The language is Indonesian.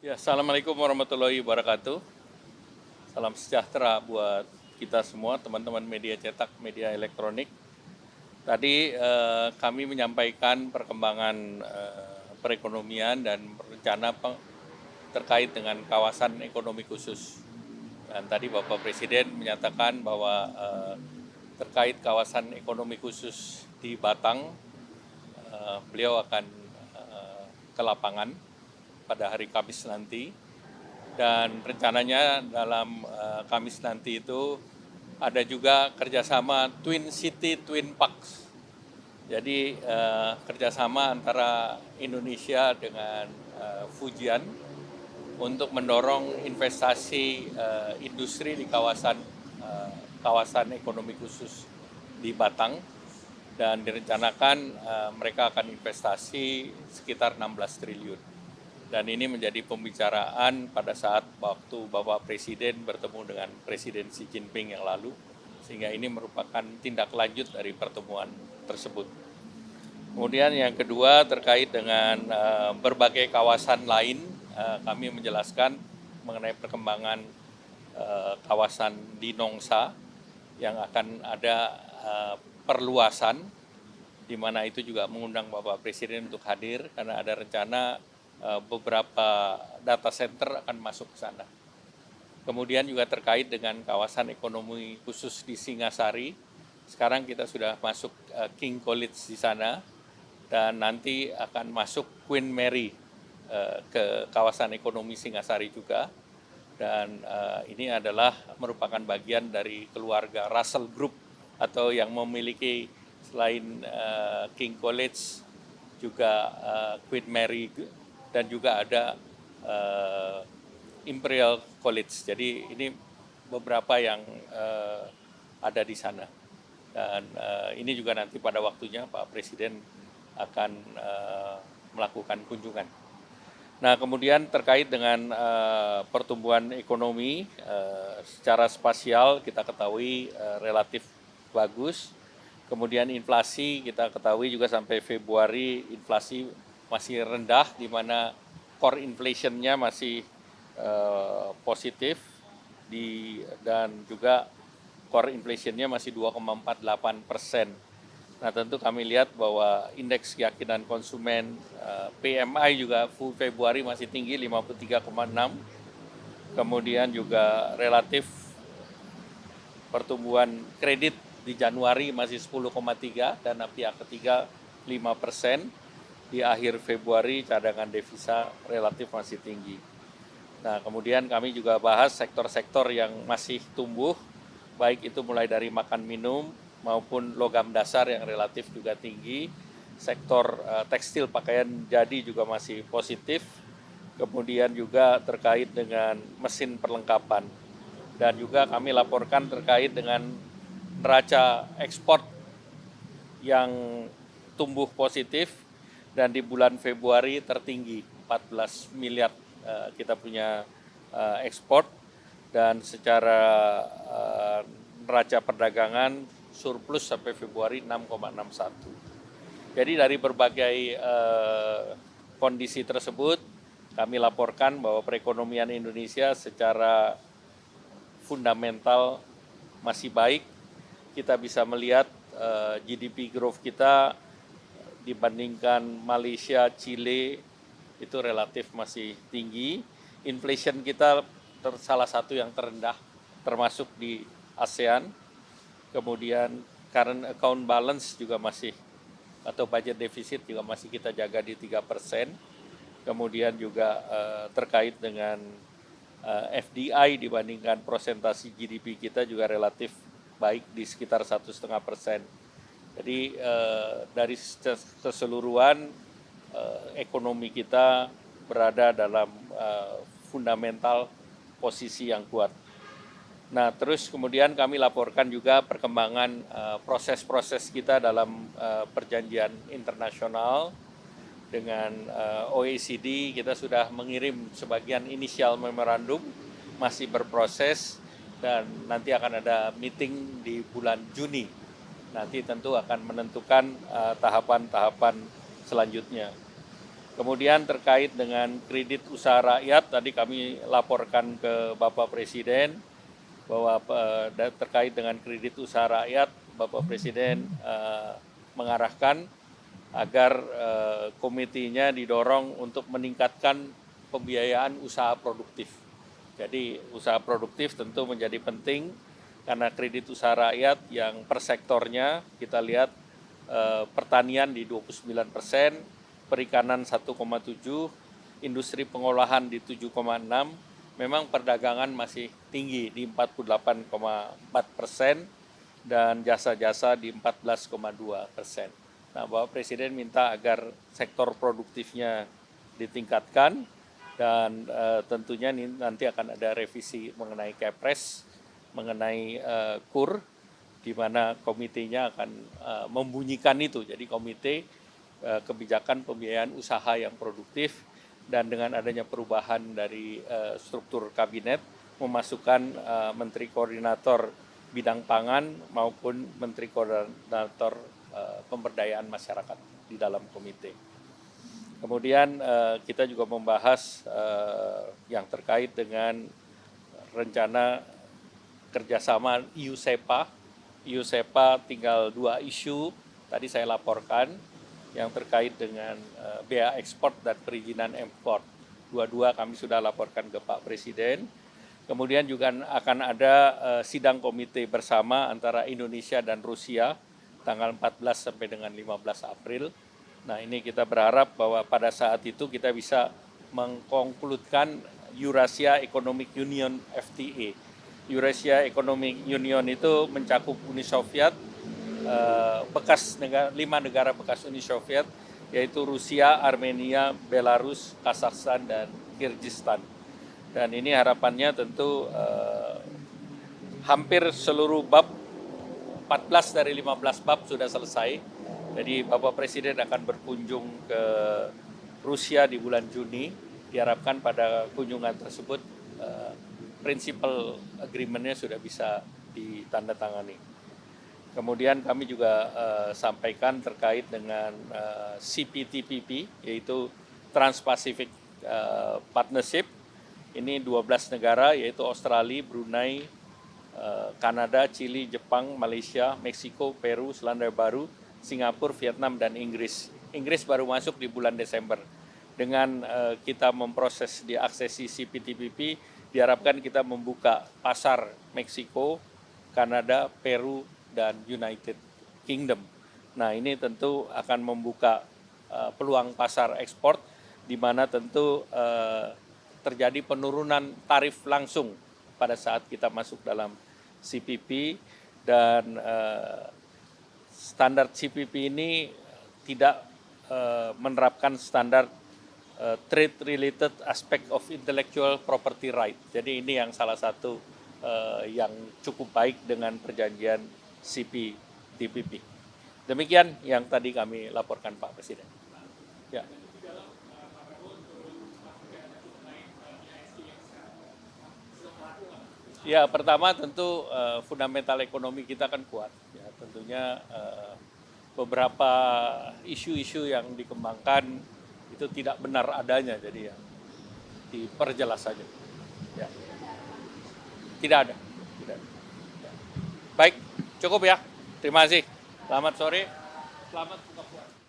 Ya, Assalamualaikum warahmatullahi wabarakatuh. Salam sejahtera buat kita semua, teman-teman media cetak, media elektronik. Tadi kami menyampaikan perkembangan perekonomian dan rencana terkait dengan kawasan ekonomi khusus. Dan tadi Bapak Presiden menyatakan bahwa terkait kawasan ekonomi khusus di Batang, beliau akan ke lapangan pada hari Kamis nanti, dan rencananya dalam Kamis nanti itu ada juga kerjasama Twin City Twin Parks. Jadi kerjasama antara Indonesia dengan Fujian untuk mendorong investasi industri di kawasan ekonomi khusus di Batang, dan direncanakan mereka akan investasi sekitar 16 triliun. Dan ini menjadi pembicaraan pada saat waktu Bapak Presiden bertemu dengan Presiden Xi Jinping yang lalu, sehingga ini merupakan tindak lanjut dari pertemuan tersebut. Kemudian yang kedua terkait dengan berbagai kawasan lain, kami menjelaskan mengenai perkembangan kawasan di Nongsa yang akan ada perluasan, di mana itu juga mengundang Bapak Presiden untuk hadir karena ada rencana beberapa data center akan masuk ke sana. Kemudian juga terkait dengan kawasan ekonomi khusus di Singasari, sekarang kita sudah masuk King College di sana, dan nanti akan masuk Queen Mary ke kawasan ekonomi Singasari juga. Dan ini adalah merupakan bagian dari keluarga Russell Group, atau yang memiliki selain King College juga Queen Mary, dan juga ada Imperial College. Jadi ini beberapa yang ada di sana. Dan ini juga nanti pada waktunya Pak Presiden akan melakukan kunjungan. Nah, kemudian terkait dengan pertumbuhan ekonomi secara spasial kita ketahui relatif bagus. Kemudian inflasi kita ketahui juga sampai Februari inflasi masih rendah, di mana core inflation-nya masih positif, dan juga core inflation-nya masih 2,48%. Nah, tentu kami lihat bahwa indeks keyakinan konsumen PMI juga full Februari masih tinggi 53,6. Kemudian juga relatif pertumbuhan kredit di Januari masih 10,3, dan pihak ketiga 5%. Di akhir Februari cadangan devisa relatif masih tinggi. Nah, kemudian kami juga bahas sektor-sektor yang masih tumbuh, baik itu mulai dari makan minum maupun logam dasar yang relatif juga tinggi. Sektor tekstil pakaian jadi juga masih positif. Kemudian juga terkait dengan mesin perlengkapan. Dan juga kami laporkan terkait dengan neraca ekspor yang tumbuh positif, dan di bulan Februari tertinggi 14 miliar kita punya ekspor, dan secara neraca perdagangan surplus sampai Februari 6,61. Jadi dari berbagai kondisi tersebut kami laporkan bahwa perekonomian Indonesia secara fundamental masih baik. Kita bisa melihat GDP growth kita dibandingkan Malaysia, Chile itu relatif masih tinggi. Inflation kita salah satu yang terendah termasuk di ASEAN. Kemudian current account balance juga masih, atau budget defisit juga masih kita jaga di 3%. Kemudian juga terkait dengan FDI dibandingkan prosentasi GDP kita juga relatif baik di sekitar 1,5%. Jadi dari keseluruhan ekonomi kita berada dalam fundamental posisi yang kuat. Nah, terus kemudian kami laporkan juga perkembangan proses-proses kita dalam perjanjian internasional dengan OECD. Kita sudah mengirim sebagian inisial memorandum, masih berproses, dan nanti akan ada meeting di bulan Juni. Nanti tentu akan menentukan tahapan-tahapan selanjutnya. Kemudian terkait dengan kredit usaha rakyat, tadi kami laporkan ke Bapak Presiden bahwa terkait dengan kredit usaha rakyat, Bapak Presiden mengarahkan agar komitinya didorong untuk meningkatkan pembiayaan usaha produktif. Jadi usaha produktif tentu menjadi penting karena kredit usaha rakyat yang per sektornya kita lihat pertanian di 29%, perikanan 1,7, industri pengolahan di 7,6, memang perdagangan masih tinggi di 48,4% dan jasa-jasa di 14,2%. Nah, Bapak Presiden minta agar sektor produktifnya ditingkatkan dan tentunya nanti akan ada revisi mengenai Kepres, mengenai KUR, di mana komitenya akan membunyikan itu. Jadi komite kebijakan pembiayaan usaha yang produktif dan dengan adanya perubahan dari struktur kabinet memasukkan menteri koordinator bidang pangan maupun menteri koordinator pemberdayaan masyarakat di dalam komite. Kemudian kita juga membahas yang terkait dengan rencana kerjasama EU-SEPA. EU-SEPA tinggal 2 isu, tadi saya laporkan, yang terkait dengan bea ekspor dan perizinan ekspor. Dua-dua kami sudah laporkan ke Pak Presiden. Kemudian juga akan ada sidang komite bersama antara Indonesia dan Rusia tanggal 14 sampai dengan 15 April. Nah, ini kita berharap bahwa pada saat itu kita bisa mengkonkludkan Eurasia Economic Union FTA. Eurasia Economic Union itu mencakup Uni Soviet, bekas 5 negara bekas Uni Soviet, yaitu Rusia, Armenia, Belarus, Kazakhstan, dan Kyrgyzstan. Dan ini harapannya tentu hampir seluruh bab 14 dari 15 bab sudah selesai. Jadi Bapak Presiden akan berkunjung ke Rusia di bulan Juni. Diharapkan pada kunjungan tersebut principal agreement-nya sudah bisa ditandatangani. Kemudian kami juga sampaikan terkait dengan CPTPP, yaitu Trans-Pacific Partnership. Ini 12 negara, yaitu Australia, Brunei, Kanada, Chili, Jepang, Malaysia, Meksiko, Peru, Selandia Baru, Singapura, Vietnam, dan Inggris. Inggris baru masuk di bulan Desember. Dengan kita memproses diaksesi CPTPP, diharapkan kita membuka pasar Meksiko, Kanada, Peru, dan United Kingdom. Nah, ini tentu akan membuka peluang pasar ekspor, di mana tentu terjadi penurunan tarif langsung pada saat kita masuk dalam CPP, dan standar CPP ini tidak menerapkan standar trade related aspect of intellectual property right. Jadi ini yang salah satu yang cukup baik dengan perjanjian CPTPP. Demikian yang tadi kami laporkan Pak Presiden. Ya. Ya, pertama tentu fundamental ekonomi kita kan kuat. Ya, tentunya beberapa isu-isu yang dikembangkan itu tidak benar adanya, jadi ya diperjelas saja. Ya. Tidak ada. Tidak ada. Ya. Baik, cukup ya. Terima kasih. Selamat sore. Selamat buka puasa.